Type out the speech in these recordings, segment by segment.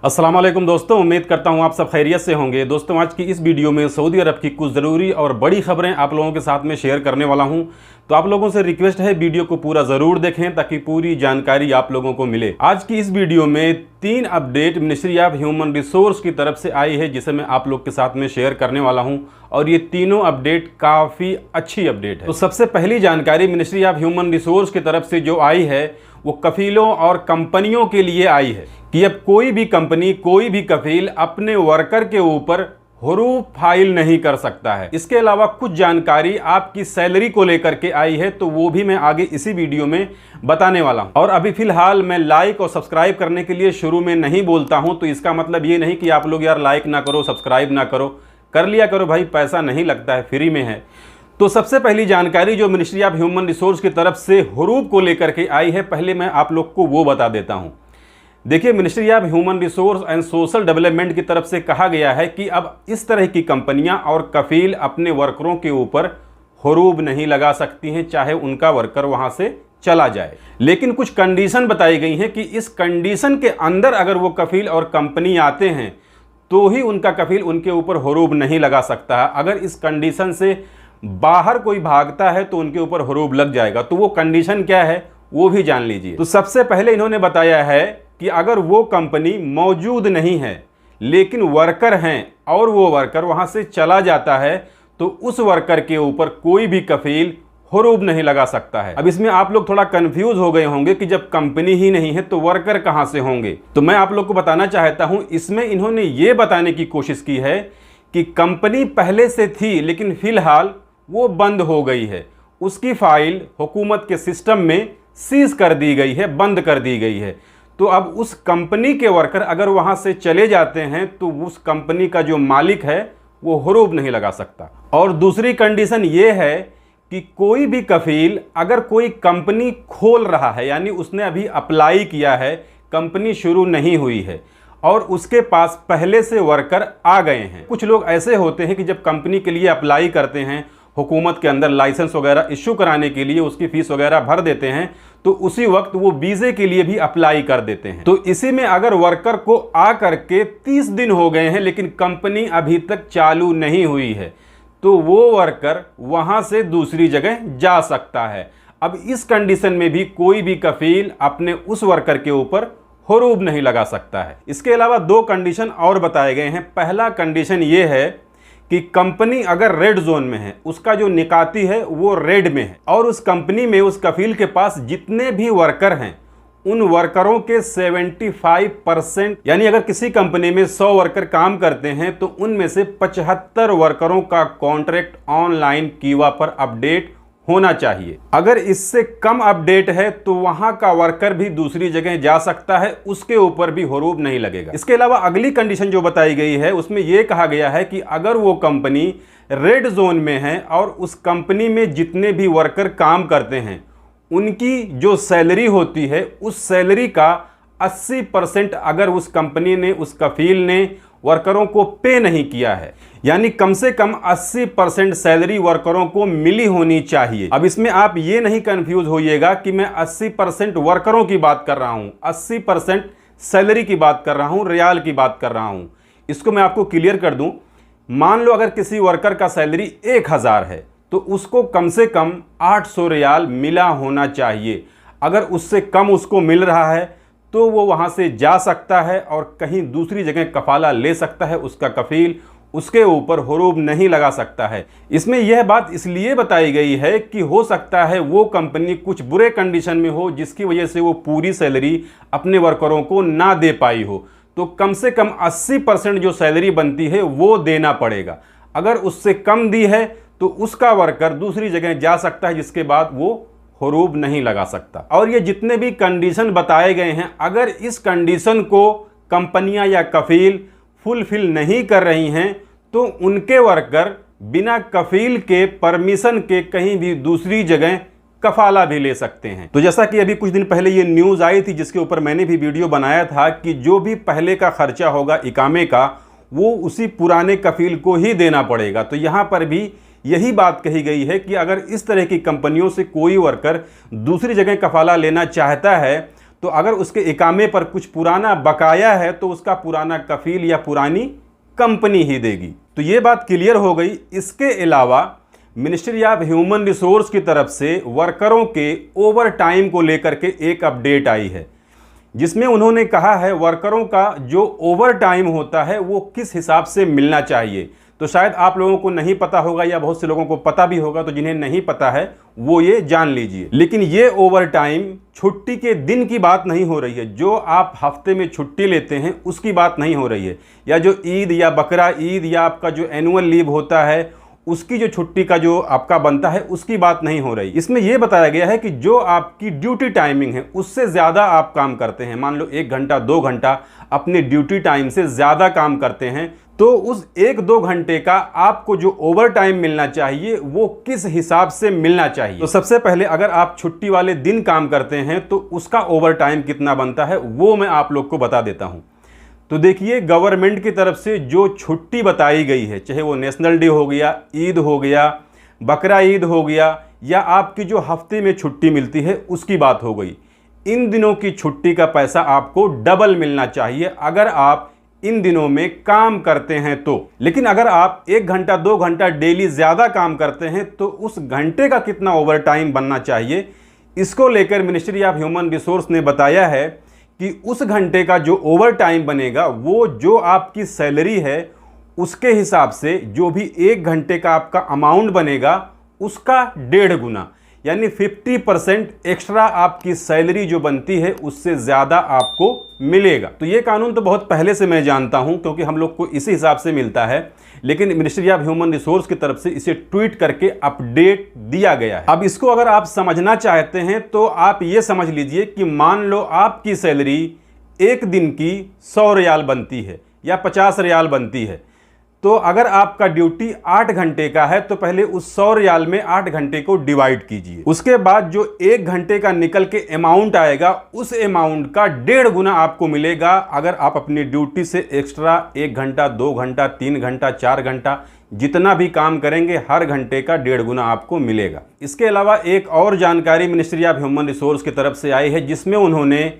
अस्सलाम वालेकुम दोस्तों, उम्मीद करता हूँ आप सब खैरियत से होंगे। दोस्तों, आज की इस वीडियो में सऊदी अरब की कुछ ज़रूरी और बड़ी खबरें आप लोगों के साथ में शेयर करने वाला हूँ। तो आप लोगों से रिक्वेस्ट है वीडियो को पूरा ज़रूर देखें ताकि पूरी जानकारी आप लोगों को मिले। आज की इस वीडियो में 3 update ministry of human resource की तरफ से आई है जिसे मैं आप लोग के साथ में शेयर करने वाला हूँ और ये तीनों अपडेट काफ़ी अच्छी अपडेट है। तो सबसे पहली जानकारी मिनिस्ट्री ऑफ ह्यूमन रिसोर्स की तरफ से जो आई है वो कफीलों और कंपनियों के लिए आई है कि अब कोई भी कंपनी, कोई भी कफील अपने वर्कर के ऊपर हरूफ फाइल नहीं कर सकता है। इसके अलावा कुछ जानकारी आपकी सैलरी को लेकर के आई है, तो वो भी मैं आगे इसी वीडियो में बताने वाला हूं। और अभी फिलहाल मैं लाइक और सब्सक्राइब करने के लिए शुरू में नहीं बोलता हूं, तो इसका मतलब ये नहीं कि आप लोग यार लाइक ना करो, सब्सक्राइब ना करो, कर लिया करो भाई, पैसा नहीं लगता है, फ्री में है। तो सबसे पहली जानकारी जो मिनिस्ट्री ऑफ ह्यूमन रिसोर्स की तरफ से हरूफ को लेकर के आई है, पहले मैं आप लोग को वो बता देता हूं। देखिए, ministry of human resource and social development की तरफ से कहा गया है कि अब इस तरह की कंपनियां और कफील अपने वर्करों के ऊपर हरूफ नहीं लगा सकती हैं, चाहे उनका वर्कर वहां से चला जाए। लेकिन कुछ कंडीशन बताई गई हैं कि इस कंडीशन के अंदर अगर वो कफील और कंपनी आते हैं तो ही उनका कफील उनके ऊपर हरूफ नहीं लगा सकता है। अगर इस कंडीशन से बाहर कोई भागता है तो उनके ऊपर हरूफ लग जाएगा। तो वो कंडीशन क्या है वो भी जान लीजिए। तो सबसे पहले इन्होंने बताया है कि अगर वो कंपनी मौजूद नहीं है लेकिन वर्कर हैं और वो वर्कर वहां से चला जाता है तो उस वर्कर के ऊपर कोई भी कफील हरूफ नहीं लगा सकता है। अब इसमें आप लोग थोड़ा कंफ्यूज हो गए होंगे कि जब कंपनी ही नहीं है तो वर्कर कहां से होंगे। तो मैं आप लोग को बताना चाहता हूं, इसमें इन्होंने ये बताने की कोशिश की है कि कंपनी पहले से थी लेकिन फिलहाल वो बंद हो गई है, उसकी फाइल हुकूमत के सिस्टम में सीज कर दी गई है, बंद कर दी गई है। तो अब उस कंपनी के वर्कर अगर वहां से चले जाते हैं तो उस कंपनी का जो मालिक है वो हरूफ नहीं लगा सकता। और दूसरी कंडीशन ये है कि कोई भी कफील अगर कोई कंपनी खोल रहा है, यानी उसने अभी अप्लाई किया है, कंपनी शुरू नहीं हुई है और उसके पास पहले से वर्कर आ गए हैं। कुछ लोग ऐसे होते हैं कि जब कंपनी के लिए अप्लाई करते हैं, हुकूमत के अंदर लाइसेंस वगैरह इशू कराने के लिए उसकी फीस वगैरह भर देते हैं, तो उसी वक्त वो वीज़े के लिए भी अप्लाई कर देते हैं। तो इसी में अगर वर्कर को आ करके 30 दिन हो गए हैं लेकिन कंपनी अभी तक चालू नहीं हुई है तो वो वर्कर वहां से दूसरी जगह जा सकता है। अब इस कंडीशन में भी कोई भी कफील अपने उस वर्कर के ऊपर हरूफ नहीं लगा सकता है। इसके अलावा 2 कंडीशन और बताए गए हैं। पहला कंडीशन ये है कि कंपनी अगर रेड जोन में है, उसका जो निकाती है वो रेड में है और उस कंपनी में उस कफील के पास जितने भी वर्कर हैं उन वर्करों के 75%, यानी अगर किसी कंपनी में 100 वर्कर काम करते हैं तो उनमें से 75 वर्करों का कॉन्ट्रैक्ट ऑनलाइन कीवा पर अपडेट होना चाहिए। अगर इससे कम अपडेट है तो वहां का वर्कर भी दूसरी जगह जा सकता है, उसके ऊपर भी हरूफ नहीं लगेगा। इसके अलावा अगली कंडीशन जो बताई गई है उसमें यह कहा गया है कि अगर वो कंपनी रेड जोन में है और उस कंपनी में जितने भी वर्कर काम करते हैं उनकी जो सैलरी होती है उस सैलरी का 80% अगर उस कंपनी ने, उस कफील ने वर्करों को पे नहीं किया है, यानी कम से कम 80% सैलरी वर्करों को मिली होनी चाहिए। अब इसमें आप ये नहीं कंफ्यूज होइएगा कि मैं 80% वर्करों की बात कर रहा हूं, 80% सैलरी की बात कर रहा हूं, रियाल की बात कर रहा हूं। इसको मैं आपको क्लियर कर दूं। मान लो अगर किसी वर्कर का सैलरी 1000 है तो उसको कम से कम 800 रियाल मिला होना चाहिए। अगर उससे कम उसको मिल रहा है तो वो वहां से जा सकता है और कहीं दूसरी जगह कफाला ले सकता है, उसका कफील उसके ऊपर हरूफ नहीं लगा सकता है। इसमें यह बात इसलिए बताई गई है कि हो सकता है वो कंपनी कुछ बुरे कंडीशन में हो जिसकी वजह से वो पूरी सैलरी अपने वर्करों को ना दे पाई हो, तो कम से कम 80% जो सैलरी बनती है वो देना पड़ेगा। अगर उससे कम दी है तो उसका वर्कर दूसरी जगह जा सकता है जिसके बाद वो हरूफ नहीं लगा सकता। और ये जितने भी कंडीशन बताए गए हैं, अगर इस कंडीशन को कंपनियां या कफील फुलफिल नहीं कर रही हैं तो उनके वर्कर बिना कफील के, परमिशन के कहीं भी दूसरी जगह कफाला भी ले सकते हैं। तो जैसा कि अभी कुछ दिन पहले ये न्यूज़ आई थी जिसके ऊपर मैंने भी वीडियो बनाया था कि जो भी पहले का खर्चा होगा इकामे का वो उसी पुराने कफील को ही देना पड़ेगा। तो यहाँ पर भी यही बात कही गई है कि अगर इस तरह की कंपनियों से कोई वर्कर दूसरी जगह कफाला लेना चाहता है तो अगर उसके इकामे पर कुछ पुराना बकाया है तो उसका पुराना कफील या पुरानी कंपनी ही देगी। तो ये बात क्लियर हो गई। इसके अलावा मिनिस्ट्री ऑफ ह्यूमन रिसोर्स की तरफ से वर्करों के ओवर टाइम को लेकर के एक अपडेट आई है, जिसमें उन्होंने कहा है वर्करों का जो ओवर टाइम होता है वो किस हिसाब से मिलना चाहिए। तो शायद आप लोगों को नहीं पता होगा या बहुत से लोगों को पता भी होगा, तो जिन्हें नहीं पता है वो ये जान लीजिए। लेकिन ये ओवर टाइम छुट्टी के दिन की बात नहीं हो रही है, जो आप हफ्ते में छुट्टी लेते हैं उसकी बात नहीं हो रही है, या जो ईद या बकरा ईद या आपका जो एनुअल लीव होता है उसकी जो छुट्टी का जो आपका बनता है उसकी बात नहीं हो रही। इसमें यह बताया गया है कि जो आपकी ड्यूटी टाइमिंग है उससे ज़्यादा आप काम करते हैं, मान लो 1 घंटा 2 घंटा अपने ड्यूटी टाइम से ज़्यादा काम करते हैं, तो उस 1-2 घंटे का आपको जो ओवर टाइम मिलना चाहिए वो किस हिसाब से मिलना चाहिए। तो सबसे पहले अगर आप छुट्टी वाले दिन काम करते हैं तो उसका ओवर टाइम कितना बनता है वो मैं आप लोग को बता देता हूं। तो देखिए, गवर्नमेंट की तरफ से जो छुट्टी बताई गई है, चाहे वो नेशनल डे हो गया, ईद हो गया, बकरा ईद हो गया, या आपकी जो हफ्ते में छुट्टी मिलती है उसकी बात हो गई, इन दिनों की छुट्टी का पैसा आपको डबल मिलना चाहिए अगर आप इन दिनों में काम करते हैं तो। लेकिन अगर आप 1 घंटा 2 घंटा डेली ज़्यादा काम करते हैं तो उस घंटे का कितना ओवर टाइम बनना चाहिए, इसको लेकर मिनिस्ट्री ऑफ ह्यूमन रिसोर्स ने बताया है कि उस घंटे का जो ओवर टाइम बनेगा वो जो आपकी सैलरी है उसके हिसाब से जो भी 1 घंटे का आपका अमाउंट बनेगा उसका 1.5 गुना, यानी 50% एक्स्ट्रा आपकी सैलरी जो बनती है उससे ज़्यादा आपको मिलेगा। तो ये कानून तो बहुत पहले से मैं जानता हूं क्योंकि हम लोग को इसी हिसाब से मिलता है, लेकिन मिनिस्ट्री ऑफ ह्यूमन रिसोर्स की तरफ से इसे ट्वीट करके अपडेट दिया गया है। अब इसको अगर आप समझना चाहते हैं तो आप ये समझ लीजिए कि मान लो आपकी सैलरी एक दिन की 100 रियाल बनती है या 50 रियाल बनती है, तो अगर आपका ड्यूटी 8 घंटे का है तो पहले उस 100 रियाल में 8 घंटे को डिवाइड कीजिए। उसके बाद जो 1 घंटे का निकल के अमाउंट आएगा उस अमाउंट का 1.5 गुना आपको मिलेगा अगर आप अपनी ड्यूटी से एक्स्ट्रा 1 घंटा 2 घंटा 3 घंटा 4 घंटा जितना भी काम करेंगे हर घंटे का 1.5 गुना आपको मिलेगा। इसके अलावा एक और जानकारी मिनिस्ट्री ऑफ ह्यूमन रिसोर्स की तरफ से आई है, जिसमें उन्होंने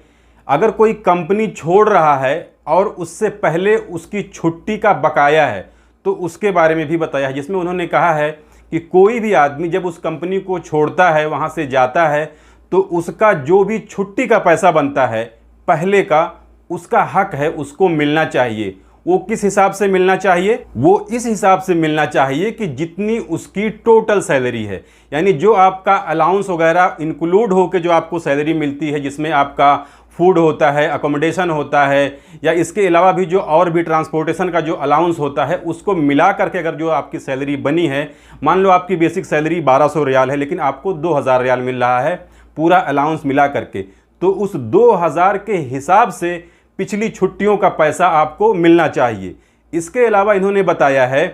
अगर कोई कंपनी छोड़ रहा है और उससे पहले उसकी छुट्टी का बकाया है तो उसके बारे में भी बताया है, जिसमें उन्होंने कहा है कि कोई भी आदमी जब उस कंपनी को छोड़ता है, वहाँ से जाता है, तो उसका जो भी छुट्टी का पैसा बनता है पहले का, उसका हक है उसको मिलना चाहिए। वो किस हिसाब से मिलना चाहिए? वो इस हिसाब से मिलना चाहिए कि जितनी उसकी टोटल सैलरी है, यानी जो आपका अलाउंस वगैरह इंक्लूड होकर जो आपको सैलरी मिलती है, जिसमें आपका फूड होता है, अकोमोडेशन होता है, या इसके अलावा भी जो और भी ट्रांसपोर्टेशन का जो अलाउंस होता है, उसको मिला करके अगर जो आपकी सैलरी बनी है, मान लो आपकी बेसिक सैलरी 1200 रियाल है लेकिन आपको 2000 रियाल मिल रहा है पूरा अलाउंस मिला करके, तो उस 2000 के हिसाब से पिछली छुट्टियों का पैसा आपको मिलना चाहिए। इसके अलावा इन्होंने बताया है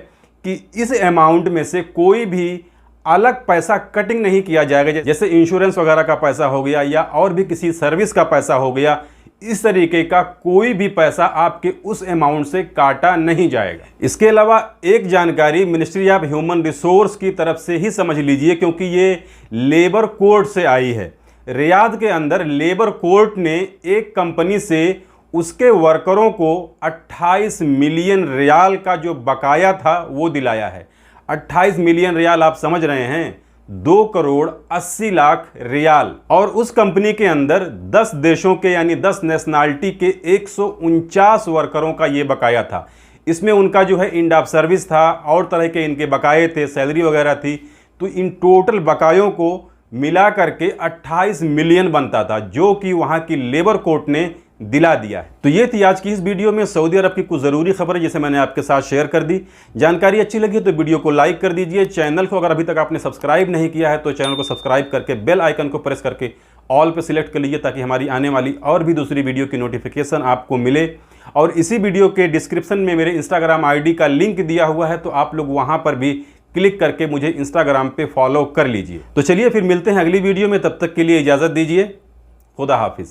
कि इस अमाउंट में से कोई भी अलग पैसा कटिंग नहीं किया जाएगा, जैसे इंश्योरेंस वगैरह का पैसा हो गया या और भी किसी सर्विस का पैसा हो गया, इस तरीके का कोई भी पैसा आपके उस अमाउंट से काटा नहीं जाएगा। इसके अलावा एक जानकारी मिनिस्ट्री ऑफ ह्यूमन रिसोर्स की तरफ से ही समझ लीजिए, क्योंकि ये लेबर कोर्ट से आई है। रियाद के अंदर लेबर कोर्ट ने एक कंपनी से उसके वर्करों को 28 मिलियन रियाल का जो बकाया था वो दिलाया है। 28 मिलियन रियाल आप समझ रहे हैं, 2 करोड़ 80 लाख रियाल। और उस कंपनी के अंदर 10 देशों के यानी 10 नेशनैलिटी के 149 वर्करों का ये बकाया था। इसमें उनका जो है एंड ऑफ सर्विस था और तरह के इनके बकाये थे, सैलरी वगैरह थी, तो इन टोटल बकायों को मिला करके 28 मिलियन बनता था, जो कि वहाँ की लेबर कोर्ट ने दिला दिया है। तो ये थी आज की इस वीडियो में सऊदी अरब की कुछ ज़रूरी खबरें जिसे मैंने आपके साथ शेयर कर दी। जानकारी अच्छी लगी तो वीडियो को लाइक कर दीजिए। चैनल को अगर अभी तक आपने सब्सक्राइब नहीं किया है तो चैनल को सब्सक्राइब करके बेल आइकन को प्रेस करके ऑल पे सिलेक्ट कर लीजिए, ताकि हमारी आने वाली और भी दूसरी वीडियो की नोटिफिकेशन आपको मिले। और इसी वीडियो के डिस्क्रिप्शन में मेरे इंस्टाग्राम ID का लिंक दिया हुआ है, तो आप लोग वहाँ पर भी क्लिक करके मुझे इंस्टाग्राम पे फॉलो कर लीजिए। तो चलिए फिर मिलते हैं अगली वीडियो में, तब तक के लिए इजाज़त दीजिए। खुदा हाफिज़।